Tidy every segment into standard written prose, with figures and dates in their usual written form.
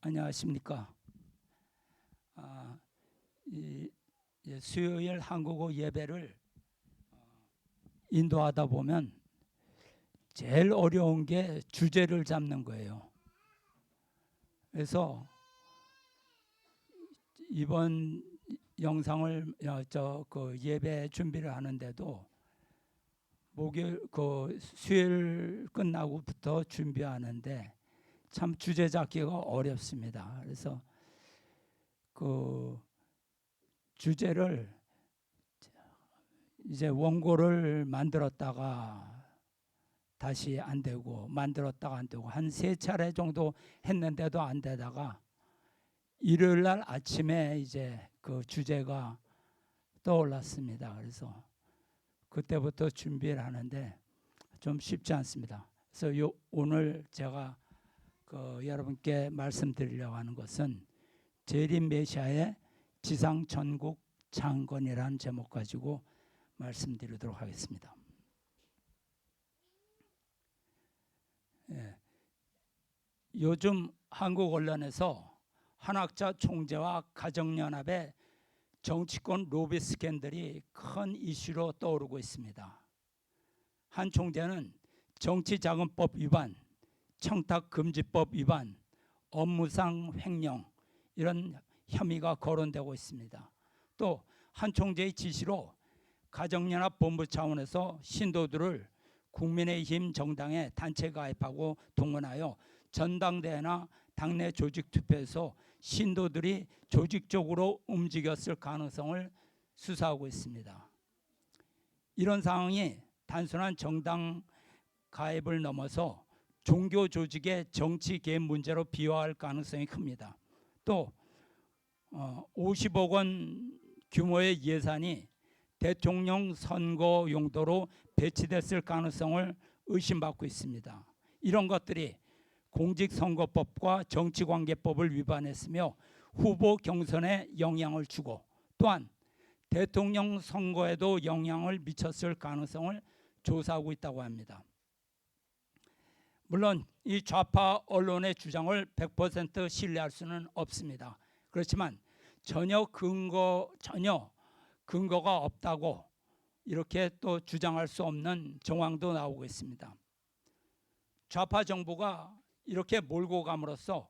안녕하십니까. 수요일 한국어 예배를 인도하다 보면 제일 어려운 게 주제를 잡는 거예요. 그래서 이번 영상을 예배 준비를 하는데도 수요일 끝나고부터 준비하는데 참 주제 잡기가 어렵습니다. 그래서 그 주제를 이제 원고를 만들었다가 다시 안 되고 만들었다가 안 되고 한 3차례 정도 했는데도 안 되다가 일요일 날 아침에 이제 그 주제가 떠올랐습니다. 그래서 그때부터 준비를 하는데 좀 쉽지 않습니다. 그래서 오늘 제가 여러분께 말씀드리려고 하는 것은 재림 메시아의 지상 전국 창건이라는 제목 가지고 말씀드리도록 하겠습니다. 요즘 한국 언론에서 한학자 총재와 가정연합의 정치권 로비 스캔들이 큰 이슈로 떠오르고 있습니다. 한 총재는 정치자금법 위반, 청탁금지법 위반, 업무상 횡령 이런 혐의가 거론되고 있습니다. 또 한 총재의 지시로 가정연합 본부 차원에서 신도들을 국민의힘 정당에 단체 가입하고 동원하여 전당대회나 당내 조직 투표에서 신도들이 조직적으로 움직였을 가능성을 수사하고 있습니다. 이런 상황이 단순한 정당 가입을 넘어서 종교 조직의 정치 개입 문제로 비화할 가능성이 큽니다. 또 50억 원 규모의 예산이 대통령 선거 용도로 배치됐을 가능성을 의심받고 있습니다. 이런 것들이 공직선거법과 정치관계법을 위반했으며 후보 경선에 영향을 주고 또한 대통령 선거에도 영향을 미쳤을 가능성을 조사하고 있다고 합니다. 물론 이 좌파 언론의 주장을 100% 신뢰할 수는 없습니다. 그렇지만 전혀 근거가 없다고 이렇게 또 주장할 수 없는 정황도 나오고 있습니다. 좌파 정부가 이렇게 몰고 감으로써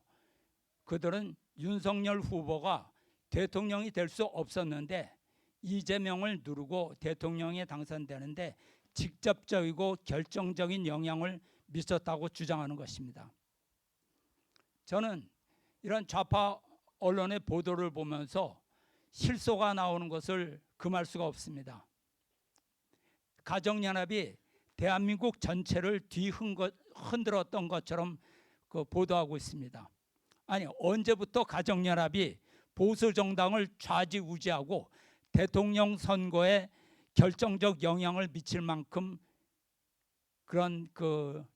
그들은 윤석열 후보가 대통령이 될 수 없었는데 이재명을 누르고 대통령에 당선되는데 직접적이고 결정적인 영향을 미쳤다고 주장하는 것입니다. 저는 이런 좌파 언론의 보도를 보면서 실소가 나오는 것을 금할 수가 없습니다. 가정연합이 대한민국 전체를 뒤흔들었던 것처럼 보도하고 있습니다. 아니, 언제부터 가정연합이 보수정당을 좌지우지하고 대통령 선거에 결정적 영향을 미칠 만큼 그런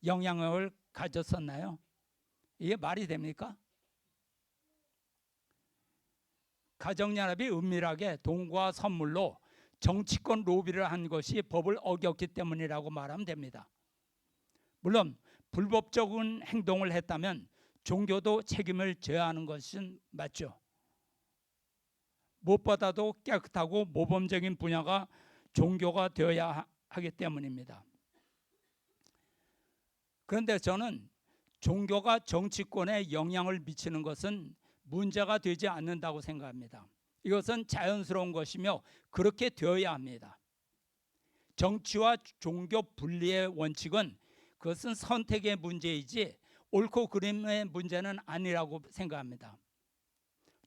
영향을 가졌었나요? 이게 말이 됩니까? 가정연합이 은밀하게 돈과 선물로 정치권 로비를 한 것이 법을 어겼기 때문이라고 말하면 됩니다. 물론 불법적인 행동을 했다면 종교도 책임을 져야 하는 것은 맞죠. 무엇보다도 깨끗하고 모범적인 분야가 종교가 되어야 하기 때문입니다. 그런데 저는 종교가 정치권에 영향을 미치는 것은 문제가 되지 않는다고 생각합니다. 이것은 자연스러운 것이며 그렇게 되어야 합니다. 정치와 종교 분리의 원칙은 그것은 선택의 문제이지 옳고 그름의 문제는 아니라고 생각합니다.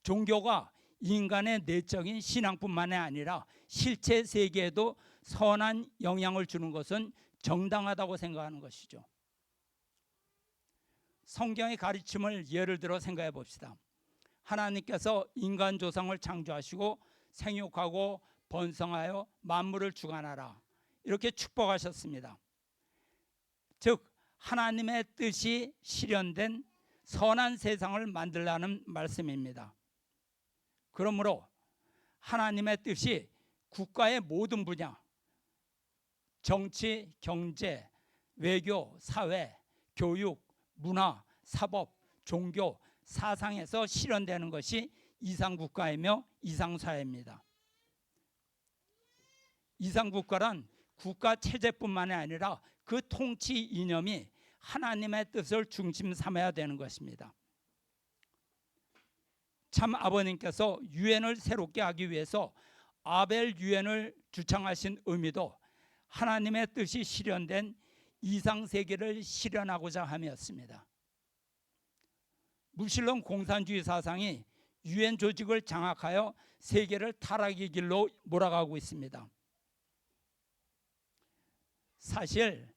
종교가 인간의 내적인 신앙뿐만이 아니라 실체 세계에도 선한 영향을 주는 것은 정당하다고 생각하는 것이죠. 성경의 가르침을 예를 들어 생각해 봅시다. 하나님께서 인간 조상을 창조하시고 생육하고 번성하여 만물을 주관하라 이렇게 축복하셨습니다. 즉 하나님의 뜻이 실현된 선한 세상을 만들라는 말씀입니다. 그러므로 하나님의 뜻이 국가의 모든 분야, 정치, 경제, 외교, 사회, 교육, 문화, 사법, 종교, 사상에서 실현되는 것이 이상국가이며 이상사회입니다. 이상국가란 국가 체제뿐만이 아니라 그 통치 이념이 하나님의 뜻을 중심 삼아야 되는 것입니다. 참 아버님께서 유엔을 새롭게 하기 위해서 아벨 유엔을 주창하신 의미도 하나님의 뜻이 실현된 이상세계를 실현하고자 함이었습니다. 무신론 공산주의 사상이 유엔 조직을 장악하여 세계를 타락의 길로 몰아가고 있습니다. 사실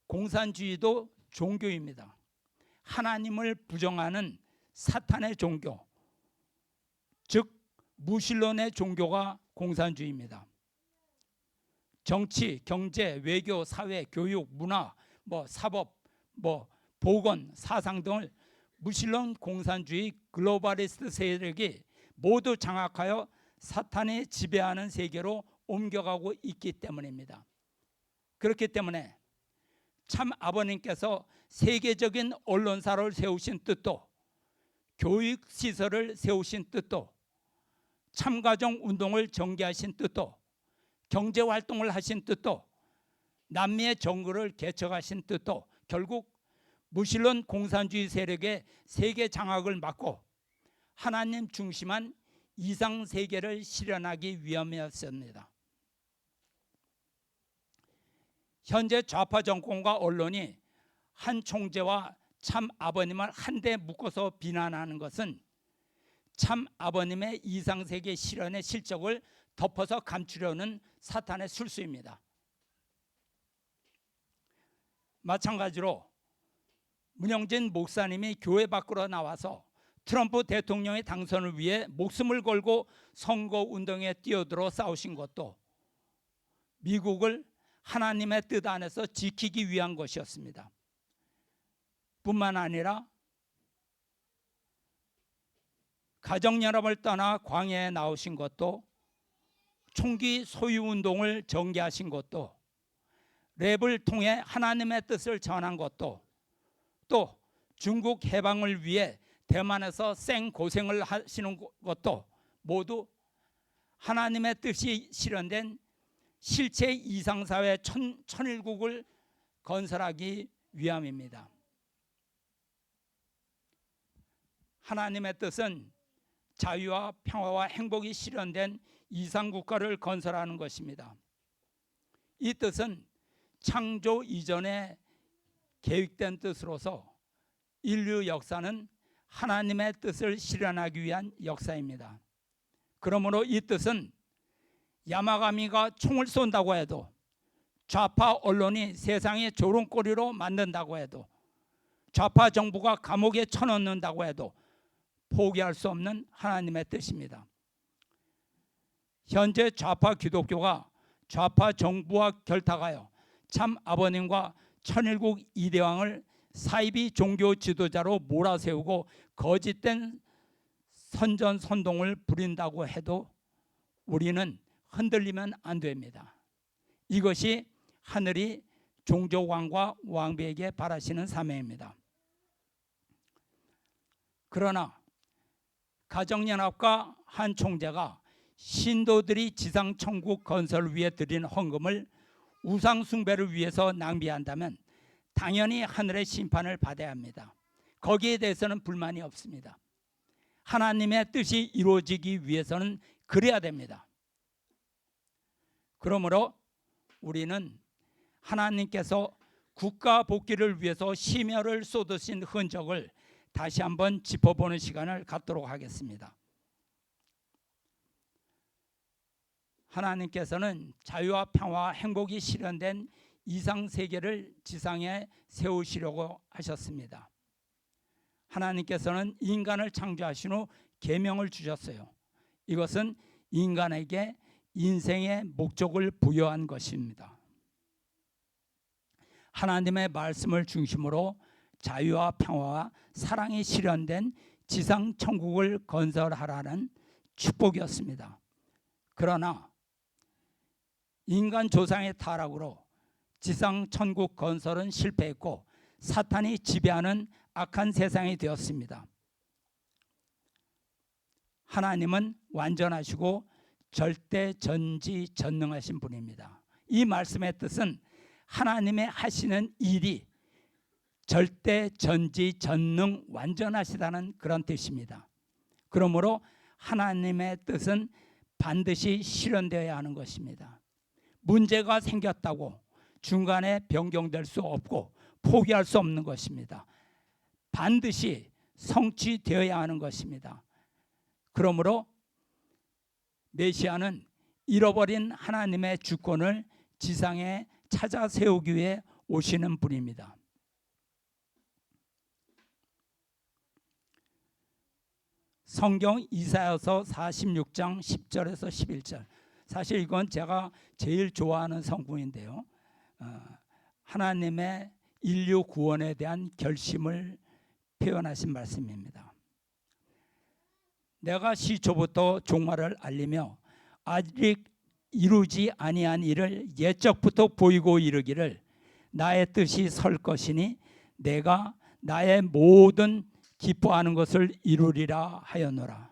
공산주의도 종교입니다. 하나님을 부정하는 사탄의 종교, 즉 무신론의 종교가 공산주의입니다. 정치, 경제, 외교, 사회, 교육, 문화, 사법, 보건, 사상 등을 무신론 공산주의 글로벌리스트 세력이 모두 장악하여 사탄이 지배하는 세계로 옮겨가고 있기 때문입니다. 그렇기 때문에 참 아버님께서 세계적인 언론사를 세우신 뜻도, 교육시설을 세우신 뜻도, 참가정 운동을 전개하신 뜻도, 경제활동을 하신 뜻도, 남미의 정글을 개척하신 뜻도 결국 무신론 공산주의 세력의 세계 장악을 막고 하나님 중심한 이상세계를 실현하기 위함이었습니다. 현재 좌파 정권과 언론이 한 총재와 참 아버님을 한데 묶어서 비난하는 것은 참 아버님의 이상세계 실현의 실적을 덮어서 감추려는 사탄의 술수입니다. 마찬가지로 문영진 목사님이 교회 밖으로 나와서 트럼프 대통령의 당선을 위해 목숨을 걸고 선거운동에 뛰어들어 싸우신 것도 미국을 하나님의 뜻 안에서 지키기 위한 것이었습니다. 뿐만 아니라 가정연합을 떠나 광야에 나오신 것도, 총기 소유운동을 전개하신 것도, 랩을 통해 하나님의 뜻을 전한 것도, 또 중국 해방을 위해 대만에서 생고생을 하시는 것도 모두 하나님의 뜻이 실현된 실체 이상사회 천일국을 건설하기 위함입니다. 하나님의 뜻은 자유와 평화와 행복이 실현된 이상국가를 건설하는 것입니다. 이 뜻은 창조 이전에 계획된 뜻으로서 인류 역사는 하나님의 뜻을 실현하기 위한 역사입니다. 그러므로 이 뜻은 야마가미가 총을 쏜다고 해도, 좌파 언론이 세상의 조롱거리로 만든다고 해도, 좌파 정부가 감옥에 쳐넣는다고 해도 포기할 수 없는 하나님의 뜻입니다. 현재 좌파 기독교가 좌파 정부와 결탁하여 참 아버님과 천일국 이대왕을 사이비 종교 지도자로 몰아세우고 거짓된 선전선동을 부린다고 해도 우리는 흔들리면 안 됩니다. 이것이 하늘이 종교왕과 왕비에게 바라시는 사명입니다. 그러나 가정연합과 한 총재가 신도들이 지상천국 건설을 위해 드린 헌금을 우상숭배를 위해서 낭비한다면 당연히 하늘의 심판을 받아야 합니다. 거기에 대해서는 불만이 없습니다. 하나님의 뜻이 이루어지기 위해서는 그래야 됩니다. 그러므로 우리는 하나님께서 국가 복귀를 위해서 심혈을 쏟으신 흔적을 다시 한번 짚어보는 시간을 갖도록 하겠습니다. 하나님께서는 자유와 평화와 행복이 실현된 이상세계를 지상에 세우시려고 하셨습니다. 하나님께서는 인간을 창조하신 후 계명을 주셨어요. 이것은 인간에게 인생의 목적을 부여한 것입니다. 하나님의 말씀을 중심으로 자유와 평화와 사랑이 실현된 지상 천국을 건설하라는 축복이었습니다. 그러나 인간 조상의 타락으로 지상 천국 건설은 실패했고 사탄이 지배하는 악한 세상이 되었습니다. 하나님은 완전하시고 절대 전지전능하신 분입니다. 이 말씀의 뜻은 하나님의 하시는 일이 절대 전지전능 완전하시다는 그런 뜻입니다. 그러므로 하나님의 뜻은 반드시 실현되어야 하는 것입니다. 문제가 생겼다고 중간에 변경될 수 없고 포기할 수 없는 것입니다. 반드시 성취되어야 하는 것입니다. 그러므로 메시아는 잃어버린 하나님의 주권을 지상에 찾아 세우기 위해 오시는 분입니다. 성경 이사야서 46장 10절에서 11절. 사실 이건 제가 제일 좋아하는 성경인데요. 하나님의 인류 구원에 대한 결심을 표현하신 말씀입니다. 내가 시초부터 종말을 알리며 아직 이루지 아니한 일을 옛적부터 보이고 이르기를 나의 뜻이 설 것이니 내가 나의 모든 기뻐하는 것을 이루리라 하였노라.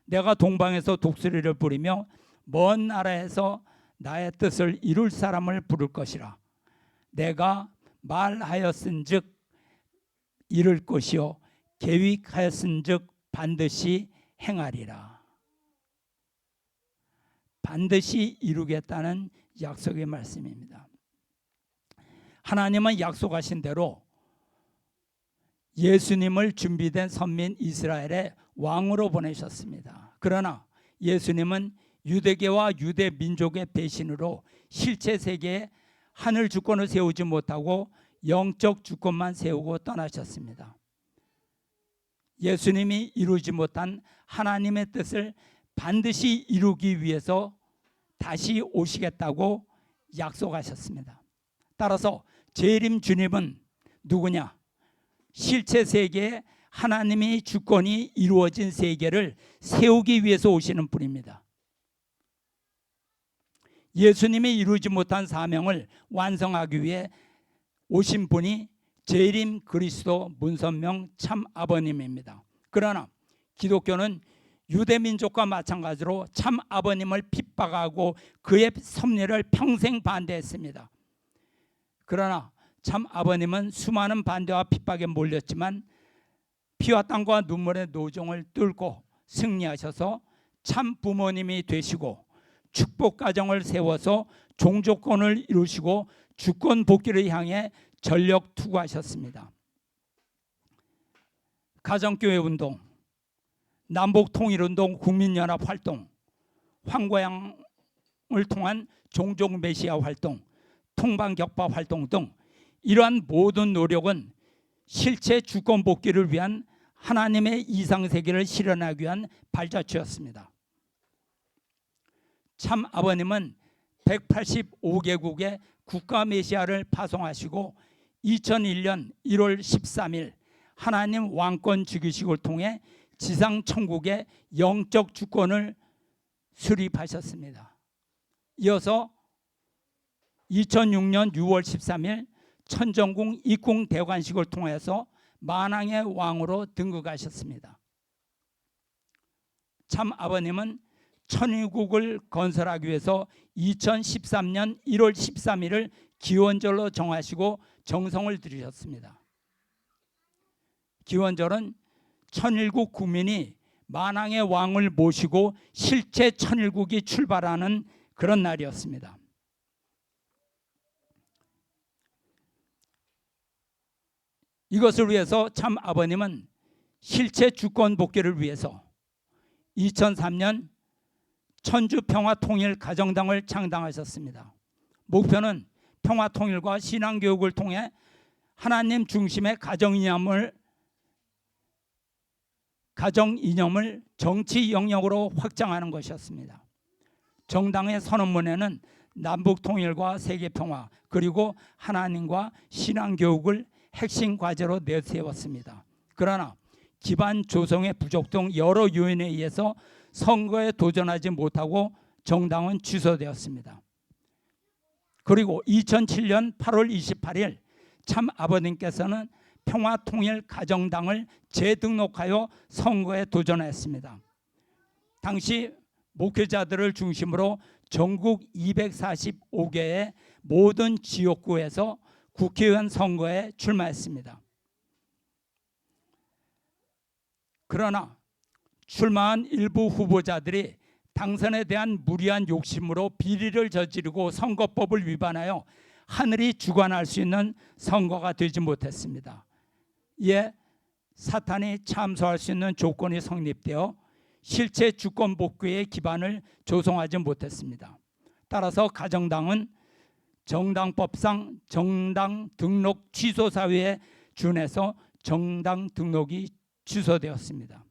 내가 동방에서 독수리를 부리며 먼 나라에서 나의 뜻을 이룰 사람을 부를 것이라. 내가 말하였은즉 이룰 것이요 계획하였은즉 반드시 행하리라. 반드시 이루겠다는 약속의 말씀입니다. 하나님은 약속하신 대로 예수님을 준비된 선민 이스라엘의 왕으로 보내셨습니다. 그러나 예수님은 유대계와 유대 민족의 배신으로 실체 세계에 하늘 주권을 세우지 못하고 영적 주권만 세우고 떠나셨습니다. 예수님이 이루지 못한 하나님의 뜻을 반드시 이루기 위해서 다시 오시겠다고 약속하셨습니다. 따라서 재림 주님은 누구냐? 실체 세계에 하나님의 주권이 이루어진 세계를 세우기 위해서 오시는 분입니다. 예수님이 이루지 못한 사명을 완성하기 위해 오신 분이 재림 그리스도 문선명 참 아버님입니다. 그러나 기독교는 유대민족과 마찬가지로 참 아버님을 핍박하고 그의 섭리를 평생 반대했습니다. 그러나 참 아버님은 수많은 반대와 핍박에 몰렸지만 피와 땀과 눈물의 노정을 뚫고 승리하셔서 참 부모님이 되시고 축복 가정을 세워서 종족권을 이루시고 주권 복귀를 향해 전력 투구하셨습니다. 가정교회 운동, 남북통일운동, 국민연합 활동, 황고양을 통한 종족 메시아 활동, 통방격파 활동 등 이러한 모든 노력은 실체 주권 복귀를 위한 하나님의 이상세계를 실현하기 위한 발자취였습니다. 참 아버님은 185개국의 국가 메시아를 파송하시고 2001년 1월 13일 하나님 왕권 즉위식을 통해 지상 천국의 영적 주권을 수립하셨습니다. 이어서 2006년 6월 13일 천정궁 입궁 대관식을 통해서 만왕의 왕으로 등극하셨습니다. 참 아버님은 천일국을 건설하기 위해서 2013년 1월 13일을 기원절로 정하시고 정성을 들이셨습니다. 기원절은 천일국 국민이 만왕의 왕을 모시고 실제 천일국이 출발하는 그런 날이었습니다. 이것을 위해서 참 아버님은 실체 주권 복귀를 위해서 2003년 천주평화통일가정당을 창당하셨습니다. 목표는 평화통일과 신앙교육을 통해 하나님 중심의 가정이념을 정치 영역으로 확장하는 것이었습니다. 정당의 선언문에는 남북통일과 세계평화 그리고 하나님과 신앙교육을 핵심 과제로 내세웠습니다. 그러나 기반 조성의 부족 등 여러 요인에 의해서 선거에 도전하지 못하고 정당은 취소되었습니다. 그리고 2007년 8월 28일 참 아버님께서는 평화통일가정당을 재등록하여 선거에 도전했습니다. 당시 목회자들을 중심으로 전국 245개의 모든 지역구에서 국회의원 선거에 출마했습니다. 그러나 출마한 일부 후보자들이 당선에 대한 무리한 욕심으로 비리를 저지르고 선거법을 위반하여 하늘이 주관할 수 있는 선거가 되지 못했습니다. 이에 사탄이 참소할 수 있는 조건이 성립되어 실제 주권 복귀의 기반을 조성하지 못했습니다. 따라서 가정당은 정당법상 정당 등록 취소 사유에 준해서 정당 등록이 취소되었습니다.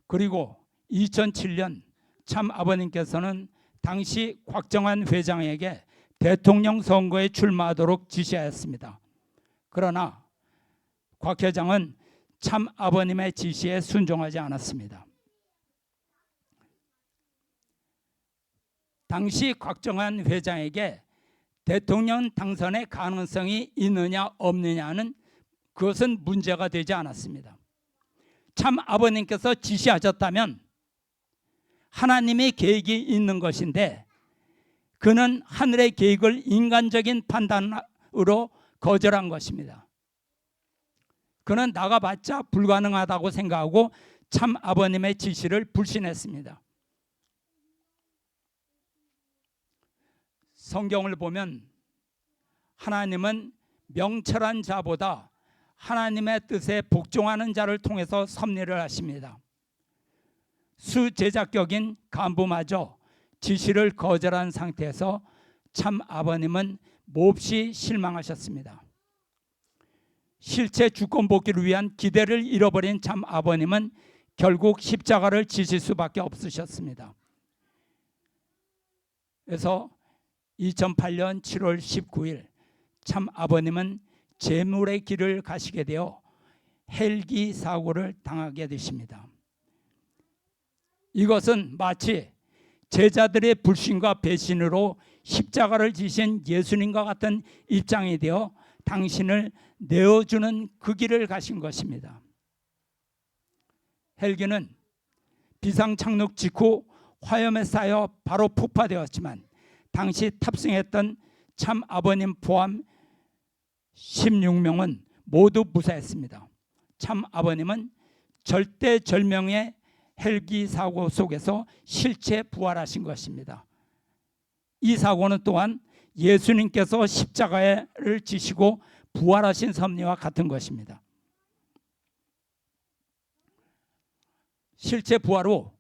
그리고 2007년 참 아버님께서는 당시 곽정환 회장에게 대통령 선거에 출마하도록 지시하였습니다. 그러나 곽 회장은 참 아버님의 지시에 순종하지 않았습니다. 당시 곽정환 회장에게 대통령 당선의 가능성이 있느냐 없느냐는 그것은 문제가 되지 않았습니다. 참 아버님께서 지시하셨다면 하나님의 계획이 있는 것인데 그는 하늘의 계획을 인간적인 판단으로 거절한 것입니다. 그는 나가봤자 불가능하다고 생각하고 참 아버님의 지시를 불신했습니다. 성경을 보면 하나님은 명철한 자보다 하나님의 뜻에 복종하는 자를 통해서 섭리를 하십니다. 수제자격인 간부마저 지시를 거절한 상태에서 참 아버님은 몹시 실망하셨습니다. 실제 주권 복귀를 위한 기대를 잃어버린 참 아버님은 결국 십자가를 지실 수밖에 없으셨습니다. 그래서 2008년 7월 19일 참 아버님은 재물의 길을 가시게 되어 헬기 사고를 당하게 되십니다. 이것은 마치 제자들의 불신과 배신으로 십자가를 지신 예수님과 같은 입장이 되어 당신을 내어주는 그 길을 가신 것입니다. 헬기는 비상 착륙 직후 화염에 쌓여 바로 폭파되었지만 당시 탑승했던 참 아버님 포함 16명은 모두 무사했습니다. 참 아버님은 절대절명의 헬기 사고 속에서 실체 부활하신 것입니다. 이 사고는 또한 예수님께서 십자가를 지시고 부활하신 섭리와 같은 것입니다. 실제 부활 후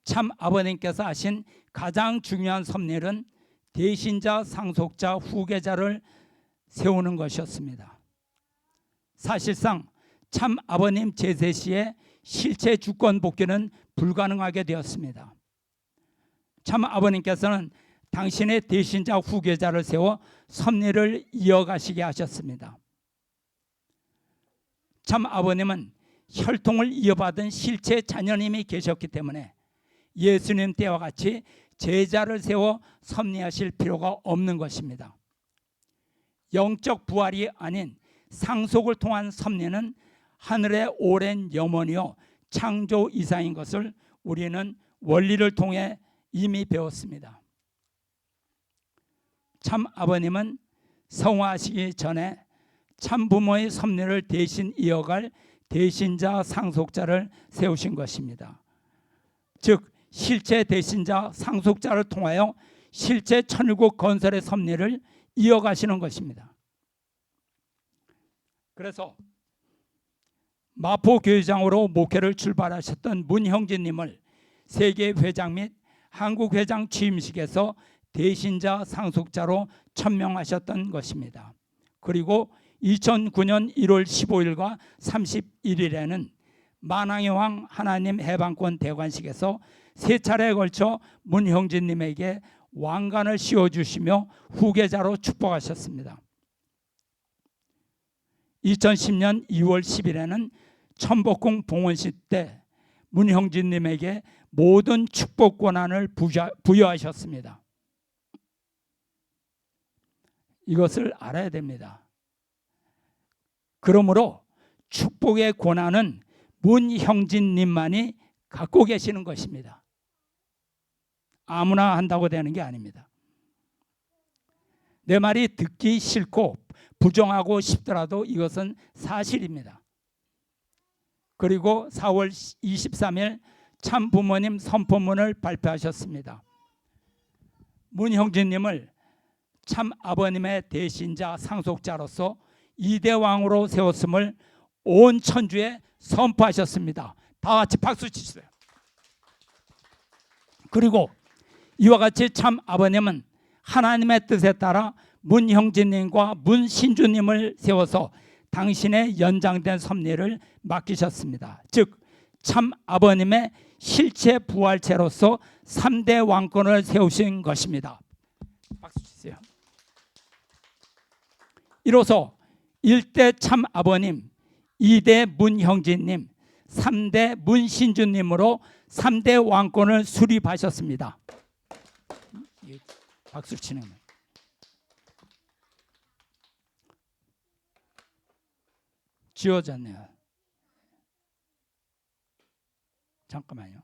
참 아버님께서 하신 가장 중요한 섭리는 대신자, 상속자, 후계자를 세우는 것이었습니다. 사실상 참 아버님 제세 시에 실체 주권 복귀는 불가능하게 되었습니다. 참 아버님께서는 당신의 대신자 후계자를 세워 섭리를 이어가시게 하셨습니다. 참 아버님은 혈통을 이어받은 실체 자녀님이 계셨기 때문에 예수님 때와 같이 제자를 세워 섭리하실 필요가 없는 것입니다. 영적 부활이 아닌 상속을 통한 섭리는 하늘의 오랜 염원이요 창조 이상인 것을 우리는 원리를 통해 이미 배웠습니다. 참 아버님은 성화하시기 전에 참 부모의 섭리를 대신 이어갈 대신자 상속자를 세우신 것입니다. 즉 실제 대신자 상속자를 통하여 실제 천일국 건설의 섭리를 이어가시는 것입니다. 그래서 마포교회장으로 목회를 출발하셨던 문형진님을 세계회장 및 한국회장 취임식에서 대신자 상속자로 천명하셨던 것입니다. 그리고 2009년 1월 15일과 31일에는 만왕의 왕 하나님 해방권 대관식에서 세 차례에 걸쳐 문형진님에게 왕관을 씌워주시며 후계자로 축복하셨습니다. 2010년 2월 10일에는 천복궁 봉헌식 때 문형진님에게 모든 축복 권한을 부여하셨습니다. 이것을 알아야 됩니다. 그러므로 축복의 권한은 문형진님만이 갖고 계시는 것입니다. 아무나 한다고 되는 게 아닙니다. 내 말이 듣기 싫고 부정하고 싶더라도 이것은 사실입니다. 그리고 4월 23일 참부모님 선포문을 발표하셨습니다. 문형진님을 참아버님의 대신자 상속자로서 2대 왕으로 세웠음을 온 천주에 선포하셨습니다. 다 같이 박수 치세요. 그리고 이와 같이 참아버님은 하나님의 뜻에 따라 문형진님과 문신주님을 세워서 당신의 연장된 섭리를 맡기셨습니다. 즉 참아버님의 실체 부활체로서 3대 왕권을 세우신 것입니다. 박수 치세요. 이로써 1대 참아버님, 2대 문형진님, 3대 문신주님으로 3대 왕권을 수립하셨습니다. 박수 치는 거예요. 지워졌네요. 잠깐만요.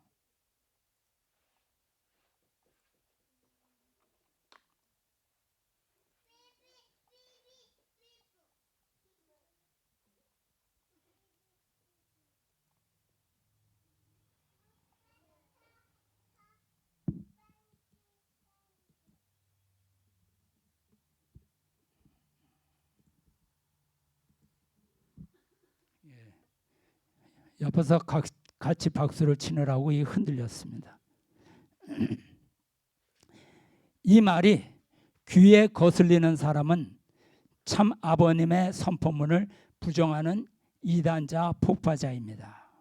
옆에서 같이 박수를 치느라고 흔들렸습니다. 이 말이 귀에 거슬리는 사람은 참 아버님의 선포문을 부정하는 이단자 폭파자입니다.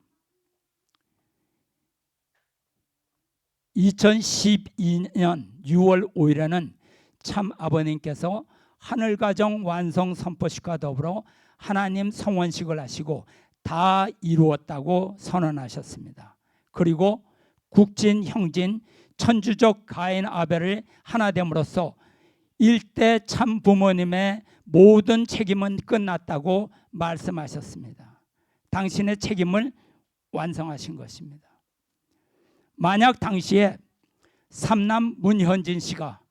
2012년 6월 5일에는 참 아버님께서 하늘가정 완성 선포식과 더불어 하나님 성원식을 하시고 다 이루었다고 선언하셨습니다. 그리고 국진, 형진, 천주적 가인 아벨을 하나 됨으로써 일대 참 부모님의 모든 책임은 끝났다고 말씀하셨습니다. 당신의 책임을 완성하신 것입니다. 만약 당시에 삼남 문현진 씨가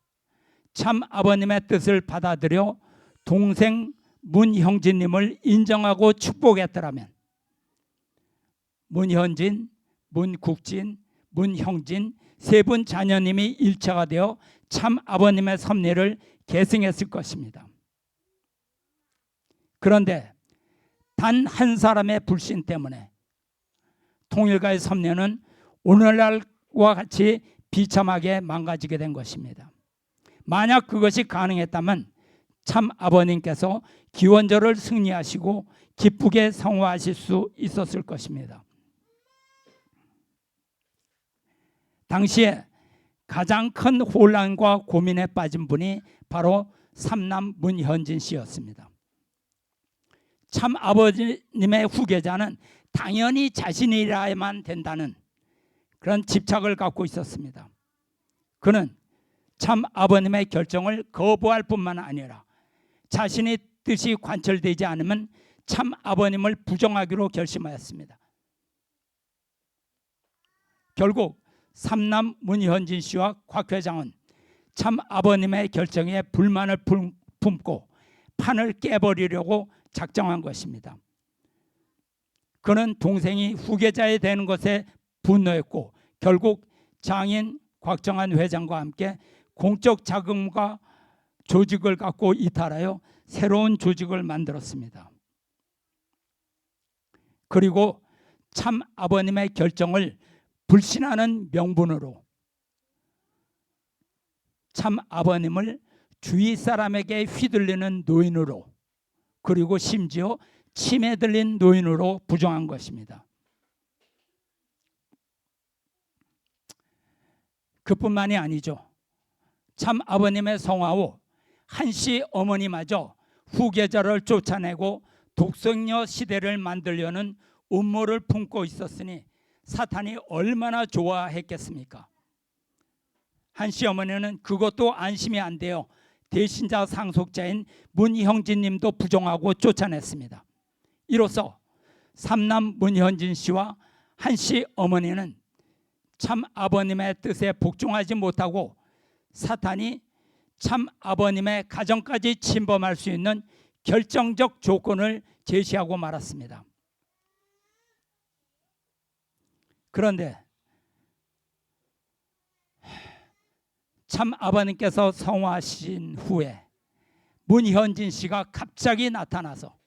참 아버님의 뜻을 받아들여 동생 문형진님을 인정하고 축복했더라면 문현진, 문국진, 문형진 세 분 자녀님이 일체가 되어 참 아버님의 섭리를 계승했을 것입니다. 그런데 단 한 사람의 불신 때문에 통일가의 섭리는 오늘날과 같이 비참하게 망가지게 된 것입니다. 만약 그것이 가능했다면 참 아버님께서 기원절을 승리하시고 기쁘게 성화하실 수 있었을 것입니다. 당시에 가장 큰 혼란과 고민에 빠진 분이 바로 삼남 문현진 씨였습니다. 참 아버님의 후계자는 당연히 자신이라야만 된다는 그런 집착을 갖고 있었습니다. 그는 참 아버님의 결정을 거부할 뿐만 아니라 자신의 뜻이 관철되지 않으면 참 아버님을 부정하기로 결심하였습니다. 결국 삼남 문현진 씨와 곽 회장은 참 아버님의 결정에 불만을 품고 판을 깨버리려고 작정한 것입니다. 그는 동생이 후계자에 되는 것에 분노했고 결국 장인 곽정한 회장과 함께 공적 자금과 조직을 갖고 이탈하여 새로운 조직을 만들었습니다. 그리고 참 아버님의 결정을 불신하는 명분으로 참 아버님을 주위 사람에게 휘둘리는 노인으로 그리고 심지어 침에 들린 노인으로 부정한 것입니다. 그뿐만이 아니죠. 참 아버님의 성화후 한씨 어머니마저 후계자를 쫓아내고 독성녀 시대를 만들려는 음모를 품고 있었으니 사탄이 얼마나 좋아했겠습니까? 한씨 어머니는 그것도 안심이 안 돼요. 대신자 상속자인 문형진님도 부정하고 쫓아냈습니다. 이로써 삼남 문현진 씨와 한씨 어머니는 참 아버님의 뜻에 복종하지 못하고 사탄이 참 아버님의 가정까지 침범할 수 있는 결정적 조건을 제시하고 말았습니다. 그런데 참 아버님께서 성화하신 후에 문현진 씨가 갑자기 나타나서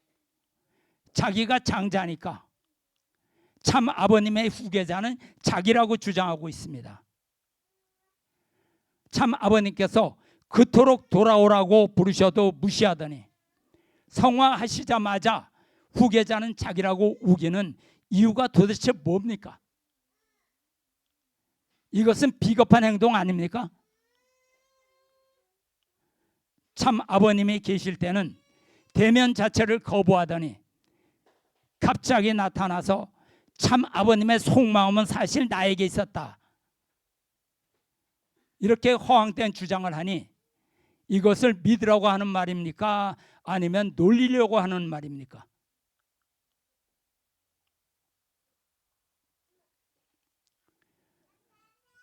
자기가 장자니까 참 아버님의 후계자는 자기라고 주장하고 있습니다. 참 아버님께서 그토록 돌아오라고 부르셔도 무시하더니 성화하시자마자 후계자는 자기라고 우기는 이유가 도대체 뭡니까? 이것은 비겁한 행동 아닙니까? 참 아버님이 계실 때는 대면 자체를 거부하더니 갑자기 나타나서 참 아버님의 속마음은 사실 나에게 있었다, 이렇게 허황된 주장을 하니 이것을 믿으라고 하는 말입니까? 아니면 놀리려고 하는 말입니까?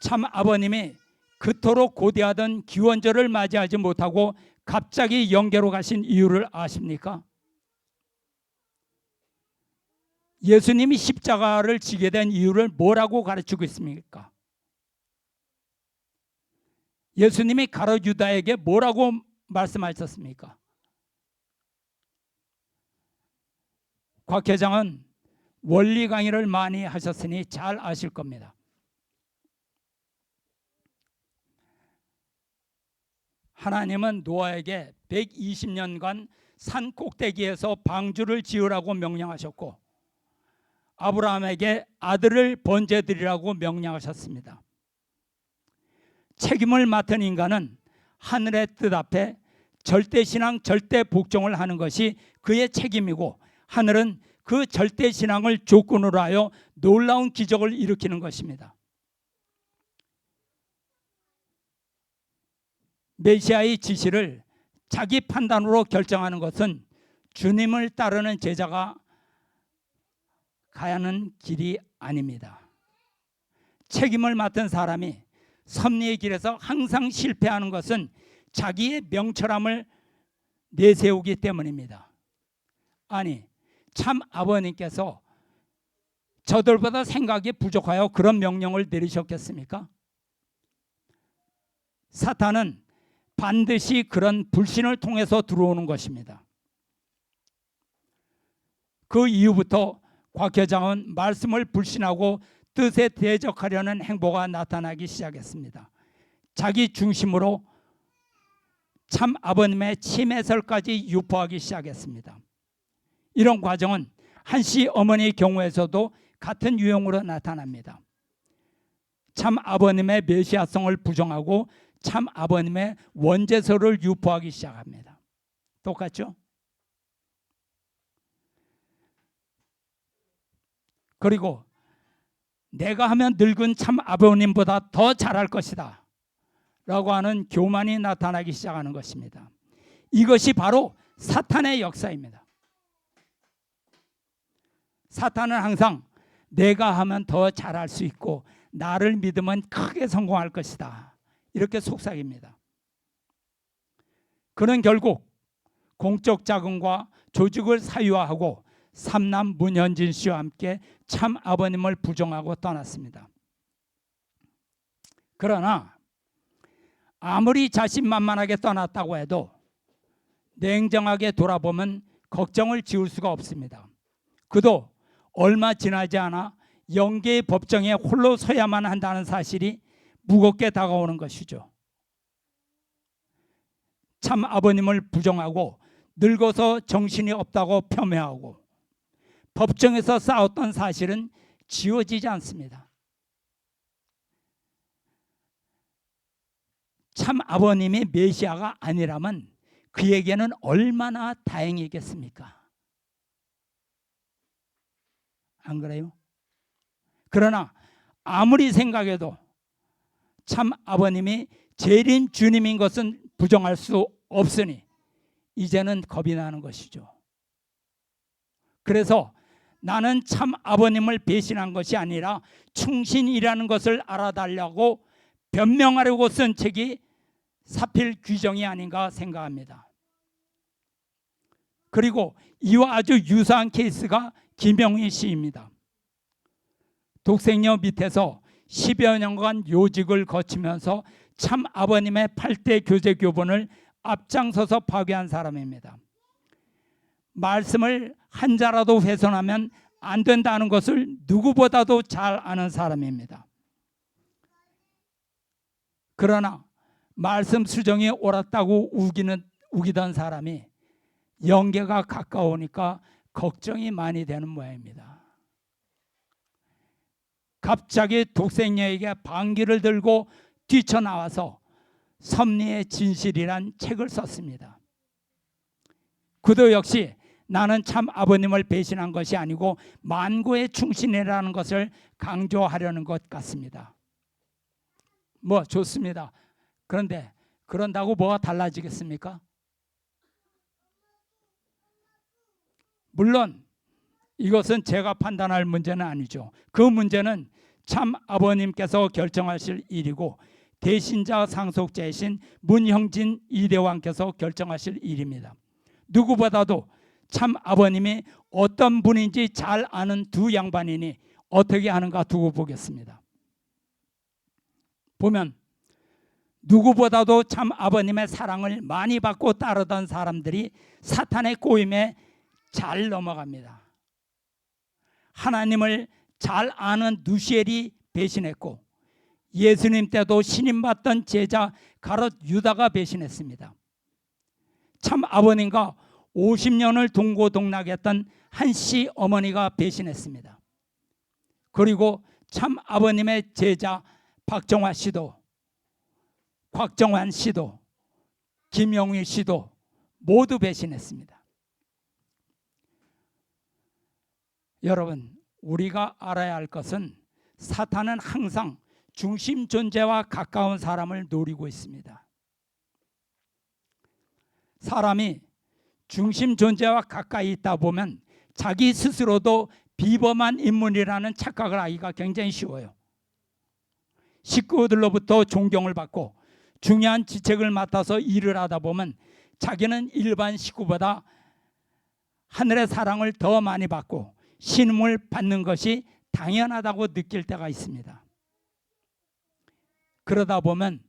참 아버님이 그토록 고대하던 기원절을 맞이하지 못하고 갑자기 영계로 가신 이유를 아십니까? 예수님이 십자가를 지게 된 이유를 뭐라고 가르치고 있습니까? 예수님이 가룟 유다에게 뭐라고 말씀하셨습니까? 곽 회장은 원리 강의를 많이 하셨으니 잘 아실 겁니다. 하나님은 노아에게 120년간 산 꼭대기에서 방주를 지으라고 명령하셨고 아브라함에게 아들을 번제드리라고 명령하셨습니다. 책임을 맡은 인간은 하늘의 뜻 앞에 절대신앙, 절대복종을 하는 것이 그의 책임이고 하늘은 그 절대신앙을 조건으로 하여 놀라운 기적을 일으키는 것입니다. 메시아의 지시를 자기 판단으로 결정하는 것은 주님을 따르는 제자가 가야 하는 길이 아닙니다. 책임을 맡은 사람이 섭리의 길에서 항상 실패하는 것은 자기의 명철함을 내세우기 때문입니다. 아니, 참 아버님께서 저들보다 생각이 부족하여 그런 명령을 내리셨겠습니까? 사탄은 반드시 그런 불신을 통해서 들어오는 것입니다. 그 이후부터 곽 회장은 말씀을 불신하고 뜻에 대적하려는 행보가 나타나기 시작했습니다. 자기 중심으로 참 아버님의 침해설까지 유포하기 시작했습니다. 이런 과정은 한씨 어머니의 경우에서도 같은 유형으로 나타납니다. 참 아버님의 메시아성을 부정하고 참 아버님의 원죄설을 유포하기 시작합니다. 똑같죠? 그리고 내가 하면 늙은 참 아버님보다 더 잘할 것이다 라고 하는 교만이 나타나기 시작하는 것입니다. 이것이 바로 사탄의 역사입니다. 사탄은 항상 내가 하면 더 잘할 수 있고 나를 믿으면 크게 성공할 것이다, 이렇게 속삭입니다. 그는 결국 공적 자금과 조직을 사유화하고 삼남 문현진 씨와 함께 참 아버님을 부정하고 떠났습니다. 그러나 아무리 자신만만하게 떠났다고 해도 냉정하게 돌아보면 걱정을 지울 수가 없습니다. 그도 얼마 지나지 않아 영계의 법정에 홀로 서야만 한다는 사실이 무겁게 다가오는 것이죠. 참 아버님을 부정하고 늙어서 정신이 없다고 폄훼하고 법정에서 싸웠던 사실은 지워지지 않습니다. 참 아버님이 메시아가 아니라면 그에게는 얼마나 다행이겠습니까? 안 그래요? 그러나 아무리 생각해도 참 아버님이 재림 주님인 것은 부정할 수 없으니 이제는 겁이 나는 것이죠. 그래서 나는 참 아버님을 배신한 것이 아니라 충신이라는 것을 알아달라고 변명하려고 쓴 책이 사필 규정이 아닌가 생각합니다. 그리고 이와 아주 유사한 케이스가 김영희 씨입니다. 독생녀 밑에서 10여 년간 요직을 거치면서 참 아버님의 8대 교제 교본을 앞장서서 파괴한 사람입니다. 말씀을 한 자라도 훼손하면 안 된다는 것을 누구보다도 잘 아는 사람입니다. 그러나 말씀 수정이 옳았다고 우기던 사람이 영계가 가까우니까 걱정이 많이 되는 모양입니다. 갑자기 독생녀에게 방귀를 들고 뛰쳐나와서 섭리의 진실이란 책을 썼습니다. 그도 역시 나는 참 아버님을 배신한 것이 아니고 만고의 충신이라는 것을 강조하려는 것 같습니다. 뭐 좋습니다. 그런데 그런다고 뭐가 달라지겠습니까? 물론 이것은 제가 판단할 문제는 아니죠. 그 문제는 참 아버님께서 결정하실 일이고 대신자 상속자이신 문형진 이대왕께서 결정하실 일입니다. 누구보다도 참 아버님이 어떤 분인지 잘 아는 두 양반이니 어떻게 하는가 두고 보겠습니다. 보면 누구보다도 참 아버님의 사랑을 많이 받고 따르던 사람들이 사탄의 꼬임에 잘 넘어갑니다. 하나님을 잘 아는 누시엘이 배신했고 예수님 때도 신임받던 제자 가롯 유다가 배신했습니다. 참 아버님과 50년을 동고동락했던 한씨 어머니가 배신했습니다. 그리고 참 아버님의 제자 박정화 씨도 곽정환 씨도 김영희 씨도 모두 배신했습니다. 여러분, 우리가 알아야 할 것은 사탄은 항상 중심 존재와 가까운 사람을 노리고 있습니다. 사람이 중심 존재와 가까이 있다 보면 자기 스스로도 비범한 인물이라는 착각을 하기가 굉장히 쉬워요. 식구들로부터 존경을 받고 중요한 직책을 맡아서 일을 하다 보면 자기는 일반 식구보다 하늘의 사랑을 더 많이 받고 신임을 받는 것이 당연하다고 느낄 때가 있습니다. 그러다 보면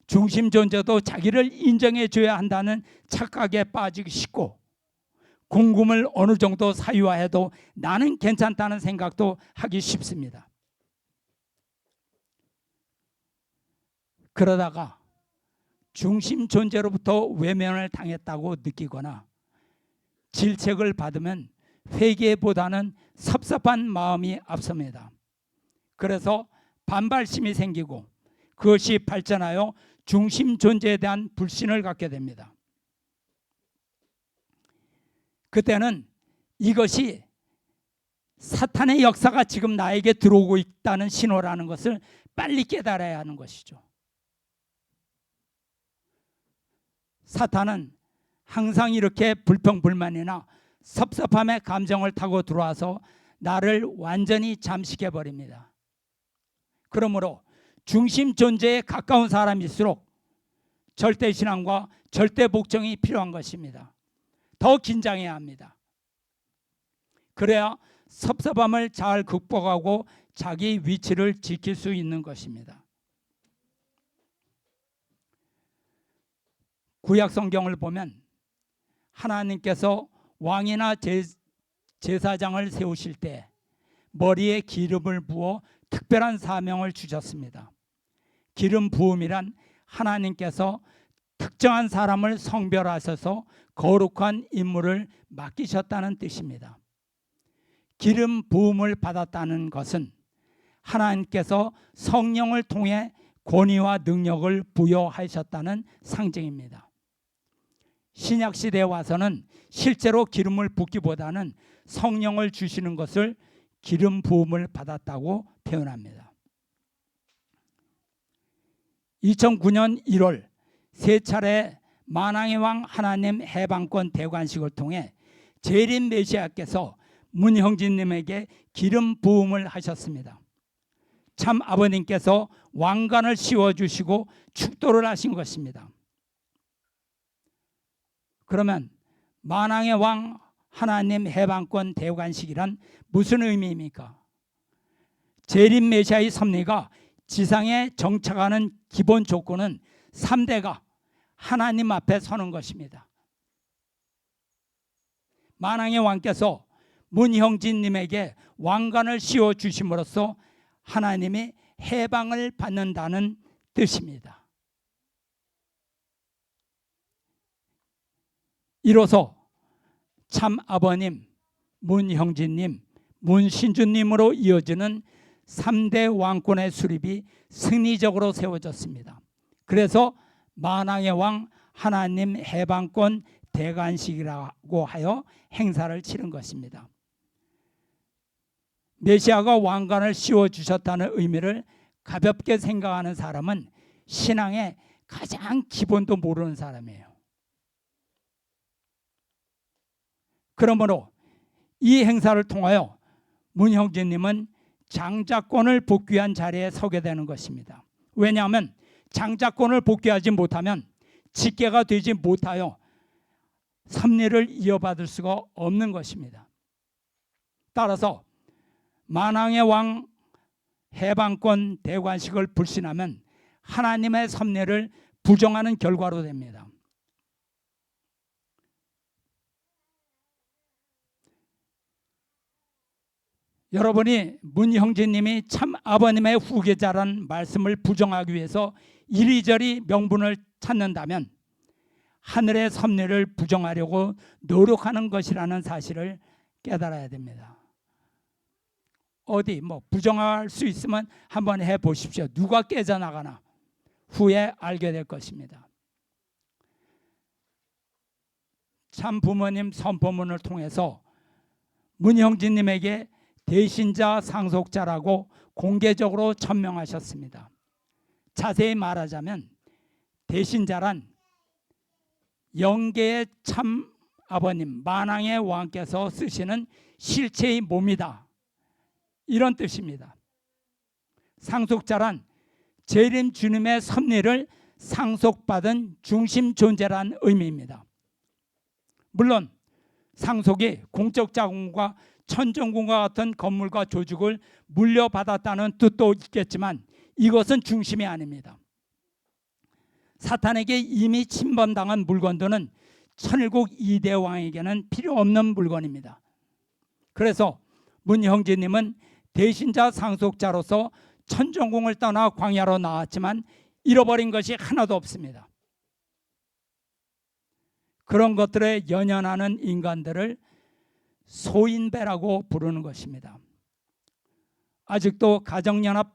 중심 존재도 자기를 인정해 줘야 한다는 착각에 빠지기 쉽고 궁금을 어느 정도 사유화해도 나는 괜찮다는 생각도 하기 쉽습니다. 그러다가 중심 존재로부터 외면을 당했다고 느끼거나 질책을 받으면 회개보다는 섭섭한 마음이 앞섭니다. 그래서 반발심이 생기고 그것이 발전하여 중심 존재에 대한 불신을 갖게 됩니다. 그때는 이것이 사탄의 역사가 지금 나에게 들어오고 있다는 신호라는 것을 빨리 깨달아야 하는 것이죠. 사탄은 항상 이렇게 불평불만이나 섭섭함의 감정을 타고 들어와서 나를 완전히 잠식해버립니다. 그러므로 중심 존재에 가까운 사람일수록 절대신앙과 절대복종이 필요한 것입니다. 더 긴장해야 합니다. 그래야 섭섭함을 잘 극복하고 자기 위치를 지킬 수 있는 것입니다. 구약 성경을 보면 하나님께서 왕이나 제사장을 세우실 때 머리에 기름을 부어 특별한 사명을 주셨습니다. 기름 부음이란 하나님께서 특정한 사람을 성별하셔서 거룩한 임무를 맡기셨다는 뜻입니다. 기름 부음을 받았다는 것은 하나님께서 성령을 통해 권위와 능력을 부여하셨다는 상징입니다. 신약 시대에 와서는 실제로 기름을 붓기보다는 성령을 주시는 것을 기름 부음을 받았다고 표현합니다. 2009년 1월 세 차례 만왕의 왕 하나님 해방권 대관식을 통해 재림 메시아께서 문형진님에게 기름 부음을 하셨습니다. 참 아버님께서 왕관을 씌워주시고 축도를 하신 것입니다. 그러면 만왕의 왕 하나님 해방권 대관식이란 무슨 의미입니까? 재림 메시아의 섭리가 지상에 정착하는 기본 조건은 3대가 하나님 앞에 서는 것입니다. 만왕의 왕께서 문형진님에게 왕관을 씌워주심으로써 하나님이 해방을 받는다는 뜻입니다. 이로써 참 아버님, 문형진님, 문신주님으로 이어지는 3대 왕권의 수립이 승리적으로 세워졌습니다. 그래서 만왕의 왕 하나님 해방권 대관식이라고 하여 행사를 치른 것입니다. 메시아가 왕관을 씌워주셨다는 의미를 가볍게 생각하는 사람은 신앙의 가장 기본도 모르는 사람이에요. 그러므로 이 행사를 통하여 문형진님은 장자권을 복귀한 자리에 서게 되는 것입니다. 왜냐하면 장자권을 복귀하지 못하면 직계가 되지 못하여 섭리를 이어받을 수가 없는 것입니다. 따라서 만왕의 왕 해방권 대관식을 불신하면 하나님의 섭리를 부정하는 결과로 됩니다. 여러분이 문형진님이 참 아버님의 후계자라는 말씀을 부정하기 위해서 이리저리 명분을 찾는다면 하늘의 섭리를 부정하려고 노력하는 것이라는 사실을 깨달아야 됩니다. 어디 부정할 수 있으면 한번 해보십시오. 누가 깨져나가나 후에 알게 될 것입니다. 참 부모님 선포문을 통해서 문형진님에게 대신자 상속자라고 공개적으로 천명하셨습니다. 자세히 말하자면 대신자란 영계의 참 아버님 만왕의 왕께서 쓰시는 실체의 몸이다, 이런 뜻입니다. 상속자란 재림 주님의 섭리를 상속받은 중심 존재란 의미입니다. 물론 상속이 공적 자금과 천정궁과 같은 건물과 조직을 물려받았다는 뜻도 있겠지만 이것은 중심이 아닙니다. 사탄에게 이미 침범당한 물건들은 천일국 2대 왕에게는 필요 없는 물건입니다. 그래서 문형진님은 대신자 상속자로서 천정궁을 떠나 광야로 나왔지만 잃어버린 것이 하나도 없습니다. 그런 것들에 연연하는 인간들을 소인배라고 부르는 것입니다. 아직도 가정연합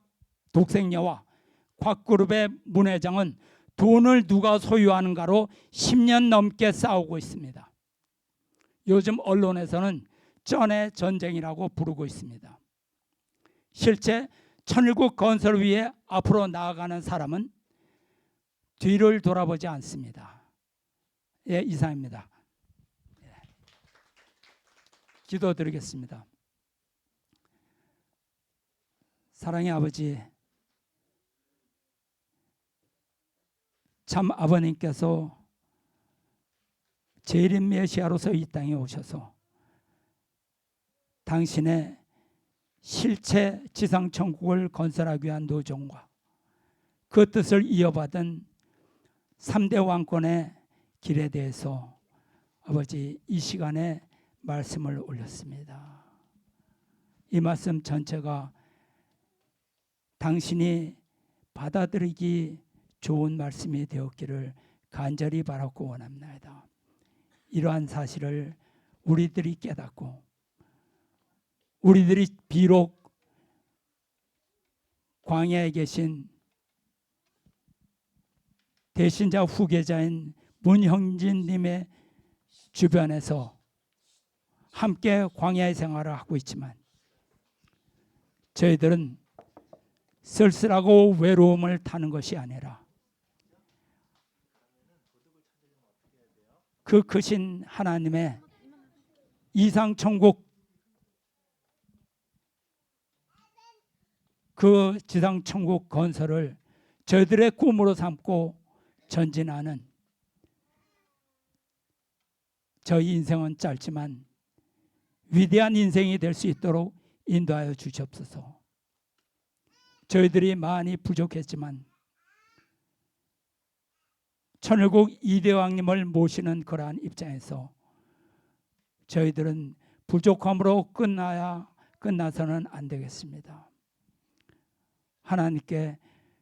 독생녀와 곽그룹의 문 회장은 돈을 누가 소유하는가로 10년 넘게 싸우고 있습니다. 요즘 언론에서는 전의 전쟁이라고 부르고 있습니다. 실제 천일국 건설을 위해 앞으로 나아가는 사람은 뒤를 돌아보지 않습니다. 예, 이상입니다. 기도드리겠습니다. 사랑의 아버지, 참 아버님께서 재림 메시아로서 이 땅에 오셔서 당신의 실체 지상천국을 건설하기 위한 노정과 그 뜻을 이어받은 3대 왕권의 길에 대해서 아버지 이 시간에 말씀을 올렸습니다. 이 말씀 전체가 당신이 받아들이기 좋은 말씀이 되었기를 간절히 바라고 원합니다. 이러한 사실을 우리들이 깨닫고 우리들이 비록 광야에 계신 대신자 후계자인 문형진님의 주변에서 함께 광야의 생활을 하고 있지만 저희들은 쓸쓸하고 외로움을 타는 것이 아니라 그 크신 하나님의 이상천국 그 지상천국 건설을 저희들의 꿈으로 삼고 전진하는 저희 인생은 짧지만 위대한 인생이 될 수 있도록 인도하여 주시옵소서. 저희들이 많이 부족했지만 천일국 이대왕님을 모시는 그러한 입장에서 저희들은 부족함으로 끝나서는 안 되겠습니다. 하나님께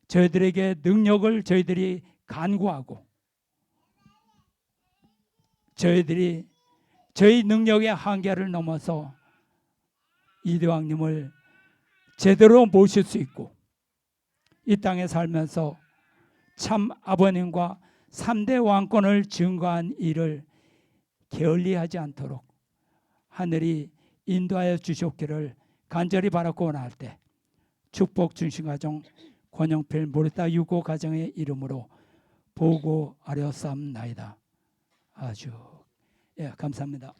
저희들에게 능력을 저희들이 간구하고 저희들이 저희 능력의 한계를 넘어서 이대왕님을 제대로 모실 수 있고 이 땅에 살면서 참 아버님과 3대 왕권을 증거한 일을 게을리하지 않도록 하늘이 인도하여 주시옵기를 간절히 바라고 원할 때 축복 준신가정 권영필 모르타 유고 가정의 이름으로 보고하려삼나이다. 아주 감사합니다.